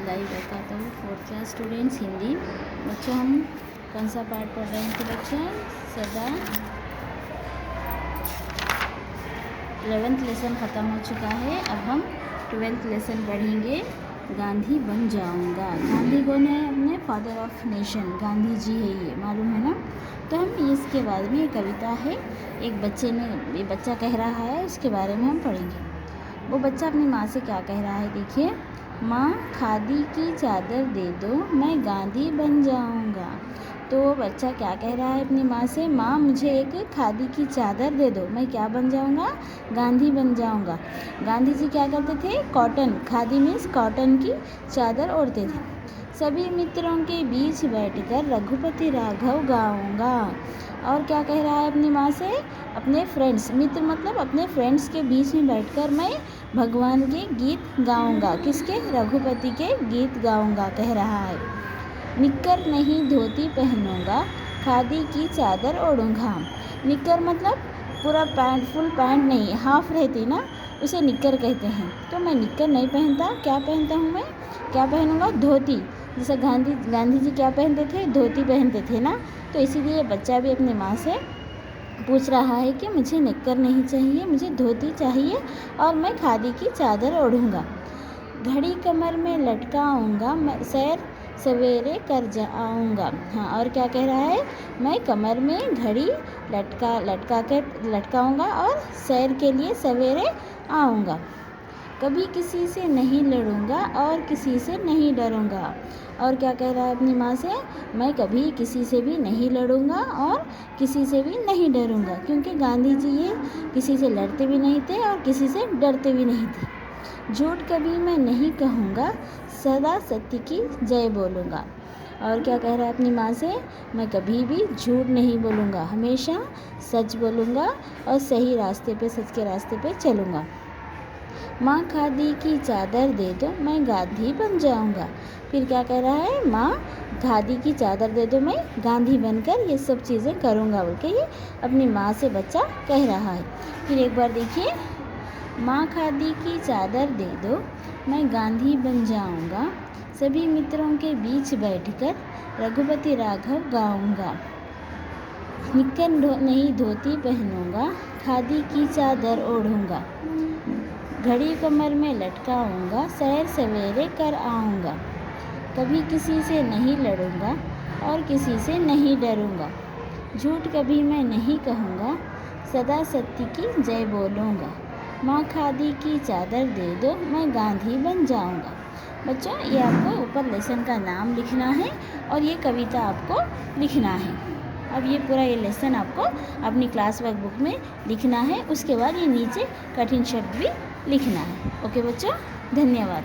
वरहमतुल्लाहि वबरकातुहू। Fourth class students Hindi. बच्चों हम कौन सा पार्ट पढ़ रहे थे बच्चों? सदा 11th लेसन ख़त्म हो चुका है। अब हम 12th लेसन पढ़ेंगे। गांधी बन जाऊंगा। गांधी कौन है? अपने father of nation Gandhi ji है, ये मालूम है ना। तो हम इसके बारे में, ये कविता है, एक बच्चा कह रहा है, उसके बारे में हम पढ़ेंगे। वो बच्चा अपनी माँ से क्या कह रहा है, देखिए। माँ खादी की चादर दे दो, मैं गांधी बन जाऊंगा। तो वो बच्चा क्या कह रहा है अपनी माँ से? माँ मुझे एक खादी की चादर दे दो, मैं क्या बन जाऊंगा? गांधी बन जाऊंगा। गांधी जी क्या करते थे? कॉटन, खादी मीन्स कॉटन की चादर ओढ़ते थे। सभी मित्रों के बीच बैठकर रघुपति राघव गाऊंगा। और क्या कह रहा है अपनी माँ से? अपने फ्रेंड्स, मित्र मतलब अपने फ्रेंड्स के बीच में बैठकर मैं भगवान के गीत गाऊंगा। किसके? रघुपति के गीत गाऊंगा कह रहा है। निक्कर नहीं धोती पहनूंगा, खादी की चादर ओढ़ूंगा। निक्कर मतलब पूरा पैंट, फुल पैंट नहीं, हाफ रहती ना, उसे निक्कर कहते हैं। तो मैं निक्कर नहीं पहनता, क्या पहनता हूँ मैं? क्या पहनूंगा? धोती। जैसे गांधी जी क्या पहनते थे? धोती पहनते थे ना। तो इसीलिए बच्चा भी अपनी माँ से पूछ रहा है कि मुझे निक्कर नहीं चाहिए, मुझे धोती चाहिए और मैं खादी की चादर ओढ़ूंगा। घड़ी कमर में लटकाऊंगा, मैं सैर सवेरे कर जाऊंगा। हाँ, और क्या कह रहा है? मैं कमर में घड़ी लटकाऊंगा और सैर के लिए सवेरे आऊँगा। कभी किसी से नहीं लड़ूंगा और किसी से नहीं डरूंगा। और क्या कह रहा है अपनी माँ से? मैं कभी किसी से भी नहीं लड़ूंगा और किसी से भी नहीं डरूंगा, क्योंकि गांधी जी ये किसी से लड़ते भी नहीं थे और किसी से डरते भी नहीं थे। झूठ कभी मैं नहीं कहूँगा, सदा सत्य की जय बोलूँगा। और क्या कह रहा है अपनी माँ से? मैं कभी भी झूठ नहीं बोलूँगा, हमेशा सच बोलूँगा और सही रास्ते पे, सच के रास्ते पे चलूँगा। माँ खादी की चादर दे दो, मैं गांधी बन जाऊंगा। फिर क्या कह रहा है? माँ खादी की चादर दे दो, मैं गांधी बनकर ये सब चीज़ें करूँगा बोल के ये अपनी माँ से बच्चा कह रहा है। फिर एक बार देखिए। माँ खादी की चादर दे दो, मैं गांधी बन जाऊंगा। सभी मित्रों के बीच बैठकर रघुपति राघव गाऊंगा। निक्कर नहीं धोती पहनूंगा, खादी की चादर ओढ़ूंगा। घड़ी कमर में लटकाऊंगा, सैर सवेरे कर आऊँगा। कभी किसी से नहीं लड़ूंगा और किसी से नहीं डरूंगा। झूठ कभी मैं नहीं कहूँगा, सदा सत्य की जय बोलूँगा। माँ खादी की चादर दे दो, मैं गांधी बन जाऊँगा। बच्चों, ये आपको ऊपर लेसन का नाम लिखना है और ये कविता आपको लिखना है। अब ये पूरा ये लेसन आपको अपनी क्लास वर्कबुक में लिखना है। उसके बाद ये नीचे कठिन शब्द भी लिखना है। ओके बच्चों, धन्यवाद।